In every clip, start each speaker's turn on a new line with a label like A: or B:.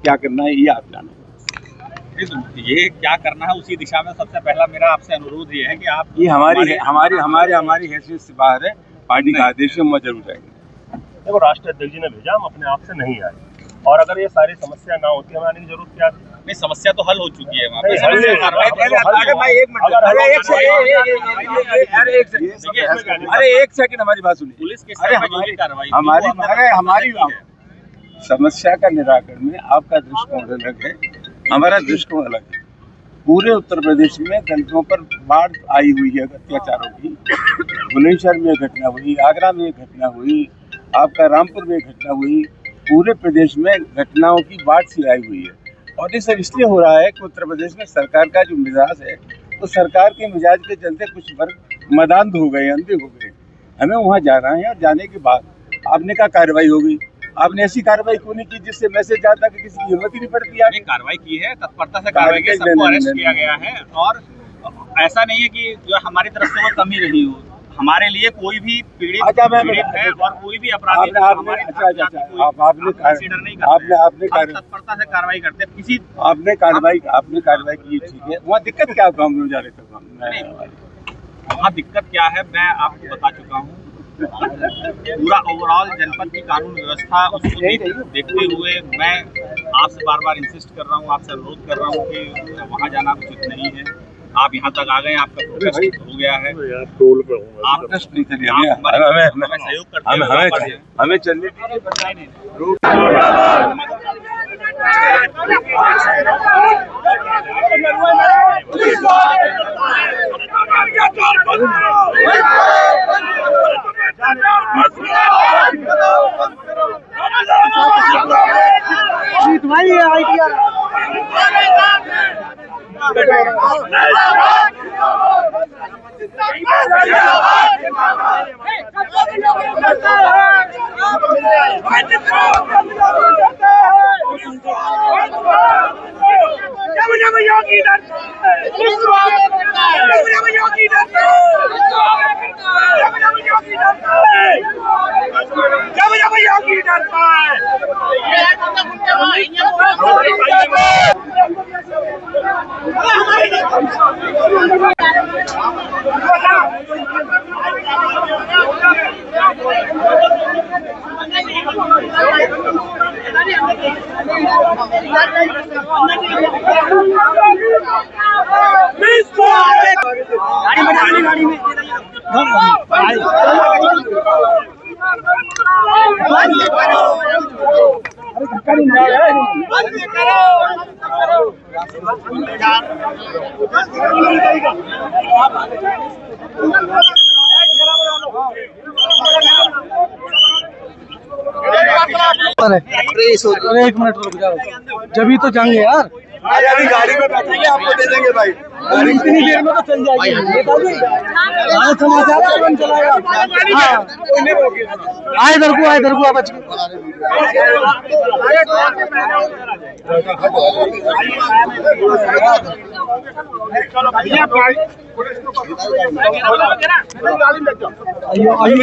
A: क्या करना है ये आप जानो।
B: ये क्या करना है उसी दिशा में सबसे पहला मेरा आपसे अनुरोध ये है कि आप
A: ये हमारी हैसियत से बाहर है। पार्टी का आदेश है, हम जरूर जाएंगे।
C: देखो राष्ट्रीय अध्यक्ष जी ने भेजा, हम अपने आप से नहीं आए, और अगर ये सारी समस्या ना होती हमें आने की जरूरत क्या थी?
B: नहीं, समस्या तो हल हो चुकी है वहाँ पे।
A: अरे एक सेकंड हमारी बात सुनिए।
B: पुलिस के कार्रवाई
A: हमारी समस्या का निराकरण में आपका दृष्टिकोण अलग है, हमारा दृष्टिकोण अलग है। पूरे उत्तर प्रदेश में दलितों पर बाढ़ आई हुई है, अत्याचारों की। बुलंदशहर में घटना हुई, आगरा में घटना हुई, आपका रामपुर में घटना हुई। पूरे प्रदेश में घटनाओं की बाढ़ सी आई हुई है, और ये सब इसलिए हो रहा है कि उत्तर प्रदेश में सरकार का जो मिजाज है, तो सरकार के मिजाज के चलते कुछ वर्ग मदांध हो गए, अंधे हो गए। हमें वहाँ जाना है, और जाने के बाद आपने कहा कार्रवाई होगी। आपने ऐसी कार्रवाई क्यों नहीं की जिससे मैसेज जाता कि किसी की हिम्मत ही नहीं पड़ती? आपने
B: कार्रवाई की है, तत्परता से कार्रवाई की, सबको अरेस्ट किया गया है। और ऐसा नहीं है कि जो हमारी तरफ से वो कमी रही हो। हमारे लिए कोई भी पीड़ित है और कोई भी अपराधी तत्परता से कार्रवाई करते हैं। किसी
A: आपने कार्रवाई की, ठीक है। वहाँ दिक्कत क्या हम जा रहे थे?
B: वहाँ दिक्कत क्या है मैं आपको बता चुका हूँ। पूरा ओवरऑल जनपद की कानून व्यवस्था उसको देखते हुए मैं आपसे बार बार इंसिस्ट कर रहा हूँ, आपसे अनुरोध कर रहा हूँ कि वहाँ जाना उचित नहीं है। आप यहाँ तक आ गए, आपका प्रोटेस्ट हो गया है। आप हमें सहयोग करते हैं,
A: हमें चलने
D: तुम्हारी आइडिया गाड़ी में एक मिनट रुक जाओ, जब तो जाएंगे यार।
A: अभी गाड़ी में बैठेंगे, आपको दे देंगे भाई।
D: गाड़ी इतनी देर में तो चल जाएगी। समाचार चलाएगा। हाँ इधर को बच के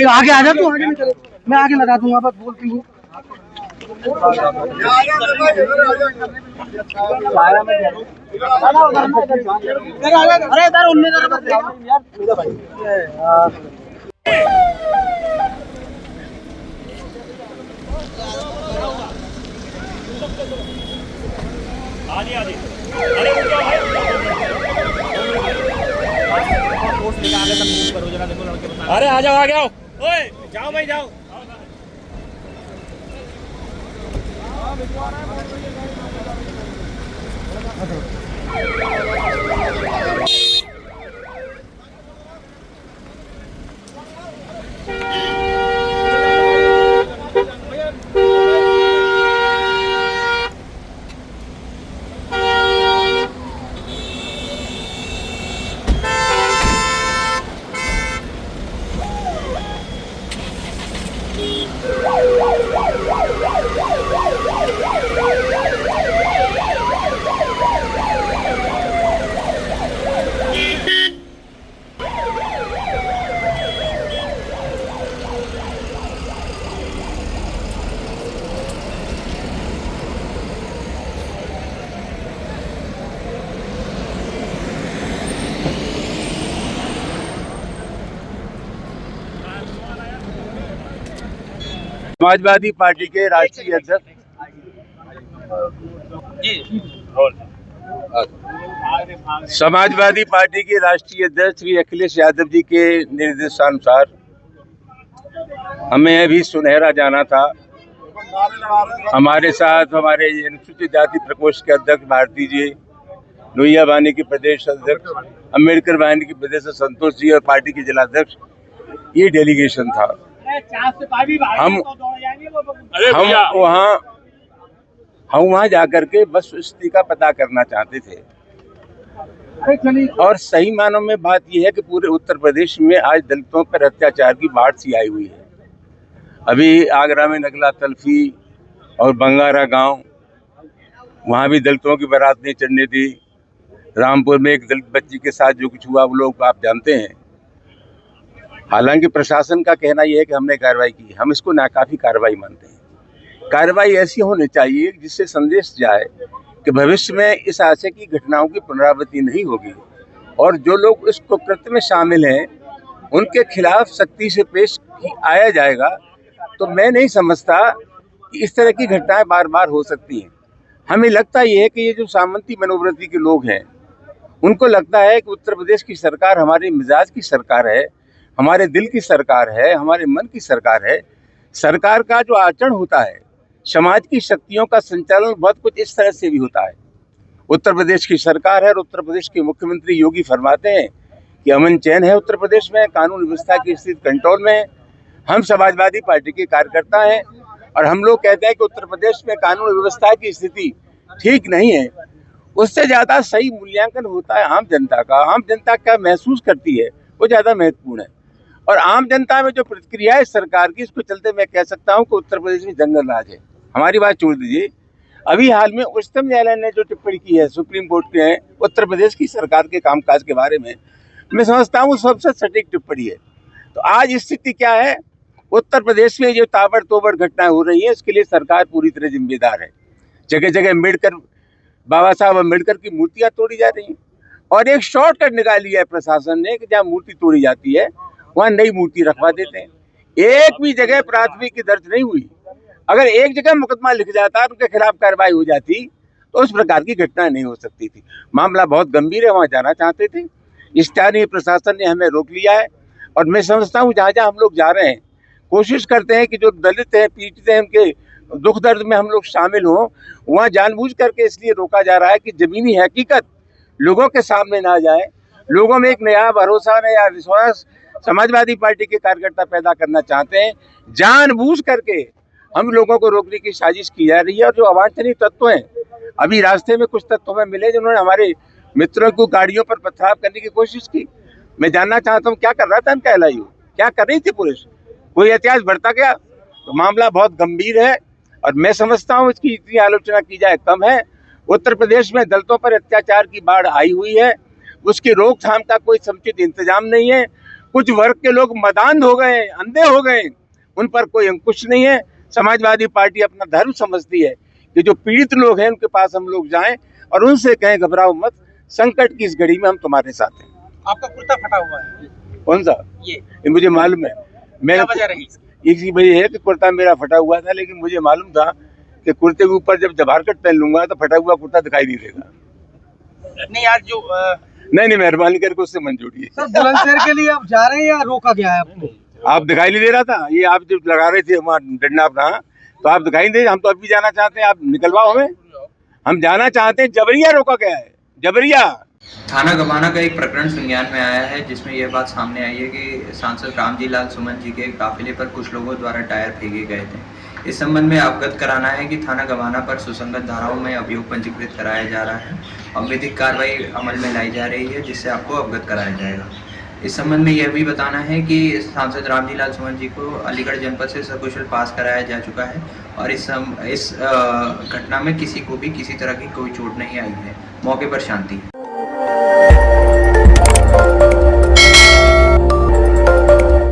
D: आगे आ जा तू, आगे नहीं चले, मैं आगे लगा दूंगा, बस बोलती हूँ। अरे इधर उन्ने
B: अरे आ जाओ, ओए जाओ भाई जाओ।
A: समाजवादी पार्टी के राष्ट्रीय अध्यक्ष समाजवादी पार्टी के राष्ट्रीय अध्यक्ष श्री अखिलेश यादव जी के निर्देशानुसार हमें अभी सुनहरा जाना था। हमारे साथ हमारे अनुसूचित जाति प्रकोष्ठ के अध्यक्ष भारती जी, लोहिया वाहिनी के प्रदेश अध्यक्ष, अम्बेडकर वाहिनी के प्रदेश संतोष जी और पार्टी के जिलाध्यक्ष, ये डेलीगेशन था। हम वहाँ जाकर के बस स्थिति का पता करना चाहते थे। और सही मानों में बात यह है कि पूरे उत्तर प्रदेश में आज दलितों पर अत्याचार की बाढ़ सी आई हुई है। अभी आगरा में नगला तल्फी और बंगारा गांव, वहाँ भी दलितों की बारात नहीं चढ़ने दी। रामपुर में एक दलित बच्ची के साथ जो कुछ हुआ वो लोग आप जानते हैं। हालांकि प्रशासन का कहना यह है कि हमने कार्रवाई की, हम इसको नाकाफी कार्रवाई मानते हैं। कार्रवाई ऐसी होनी चाहिए जिससे संदेश जाए कि भविष्य में इस आशय की घटनाओं की पुनरावृत्ति नहीं होगी और जो लोग इस कुकृत्य में शामिल हैं उनके खिलाफ सख्ती से पेश आया जाएगा। तो मैं नहीं समझता कि इस तरह की घटनाएं बार बार हो सकती हैं। हमें लगता यह है कि ये जो सामंती मनोवृत्ति के लोग हैं उनको लगता है कि उत्तर प्रदेश की सरकार हमारे मिजाज की सरकार है, हमारे दिल की सरकार है, हमारे मन की सरकार है। सरकार का जो आचरण होता है, समाज की शक्तियों का संचालन बहुत कुछ इस तरह से भी होता है। उत्तर प्रदेश की सरकार है और उत्तर प्रदेश के मुख्यमंत्री योगी फरमाते हैं कि अमन चैन है उत्तर प्रदेश में, कानून व्यवस्था की स्थिति कंट्रोल में है। हम समाजवादी पार्टी के कार्यकर्ता हैं और हम लोग कहते हैं कि उत्तर प्रदेश में कानून व्यवस्था की स्थिति ठीक नहीं है। उससे ज़्यादा सही मूल्यांकन होता है आम जनता का। आम जनता क्या महसूस करती है वो ज़्यादा महत्वपूर्ण है। और आम जनता में जो प्रतिक्रिया है सरकार की, इसको चलते मैं कह सकता हूँ कि उत्तर प्रदेश में जंगल राज है। हमारी बात छोड़ दीजिए, अभी हाल में उच्चतम न्यायालय ने जो टिप्पणी की है सुप्रीम कोर्ट ने उत्तर प्रदेश की सरकार के कामकाज के बारे में, मैं समझता हूँ सबसे सटीक टिप्पणी है। तो आज स्थिति क्या है, उत्तर प्रदेश में जो ताबड़तोड़ घटनाएं हो रही है इसके लिए सरकार पूरी तरह जिम्मेदार है। जगह जगह अम्बेडकर, बाबा साहब अम्बेडकर की मूर्तियां तोड़ी जा रही हैं और एक शॉर्टकट निकाल लिया है प्रशासन ने कि जहाँ मूर्ति तोड़ी जाती है वहाँ नई मूर्ति रखवा देते हैं। एक भी जगह प्राथमिकी दर्ज नहीं हुई। अगर एक जगह मुकदमा लिख जाता और उनके खिलाफ कार्रवाई हो जाती तो उस प्रकार की घटना नहीं हो सकती थी। मामला बहुत गंभीर है, वहाँ जाना चाहते थे, स्थानीय प्रशासन ने हमें रोक लिया है। और मैं समझता हूँ जहाँ जहाँ हम लोग जा रहे हैं कोशिश करते हैं कि जो दलित हैं, पीड़ित हैं, उनके दुख दर्द में हम लोग शामिल हों। वहाँ जानबूझ करके इसलिए रोका जा रहा है कि जमीनी हकीकत लोगों के सामने ना जाए, लोगों में एक नया भरोसा, नया विश्वास समाजवादी पार्टी के कार्यकर्ता पैदा करना चाहते हैं। जानबूझ करके हम लोगों को रोकने की साजिश की जा रही है। और जो अवांछनीय तत्व हैं, अभी रास्ते में कुछ तत्व में मिले जिन्होंने हमारे मित्रों को गाड़ियों पर पथराव करने की कोशिश की। मैं जानना चाहता हूँ क्या कर रहा था इनका एलआईयू, क्या कर रही थी पुलिस, कोई एहतियात बढ़ता गया? तो मामला बहुत गंभीर है और मैं समझता हूँ इसकी इतनी आलोचना की जाए कम है। उत्तर प्रदेश में दलितों पर अत्याचार की बाढ़ आई हुई है, उसकी रोकथाम का कोई समुचित इंतजाम नहीं है। कुछ वर्ग के लोग मदांध हो गए, अंधे हो गए, उन पर कोई अंकुश नहीं है। समाजवादी पार्टी अपना धर्म समझती है कि जो पीड़ित लोग हैं उनके पास हम लोग जाएं और उनसे कहें घबराओ मत, संकट की इस घड़ी में हम तुम्हारे साथ हैं।
B: आपका कुर्ता फटा हुआ है,
A: कौन सा? ये मुझे मालूम है।
B: क्या वजह रही?
A: इसी वजह है कि कुर्ता मेरा फटा हुआ था, लेकिन मुझे मालूम था कि कुर्ते के ऊपर जब जबारकट पहन लूंगा तो फटा हुआ कुर्ता दिखाई नहीं देगा।
B: नहीं आज जो
A: नहीं मेहरबानी करके उससे मन जोड़िए।
D: सर बुलंदशहर के लिए आप जा रहे हैं या रोका गया है आपको?
A: आप दिखाई नहीं दे रहा था, ये आप जब लगा रहे थे वहाँ डंडा अपना, तो आप दिखाई नहीं दे। हम तो अभी जाना चाहते हैं, आप निकलवाओ हमें, हम जाना चाहते हैं। जबरिया रोका गया है, जबरिया।
E: थाना गमाना का एक प्रकरण संज्ञान में आया है जिसमें यह बात सामने आई है कि सांसद रामजी लाल सुमन जी के काफिले पर कुछ लोगों द्वारा टायर फेंके गए थे। इस संबंध में अवगत कराना है कि थाना गमाना पर सुसंगत धाराओं में अभियोग पंजीकृत कराया जा रहा है और विधिक कार्रवाई अमल में लाई जा रही है, जिससे आपको अवगत कराया जाएगा। इस संबंध में यह भी बताना है कि सांसद रामजी लाल सुमन जी को अलीगढ़ जनपद से सकुशल पास कराया जा चुका है और इस घटना में किसी को भी किसी तरह की कोई चोट नहीं आई है। मौके पर शांति।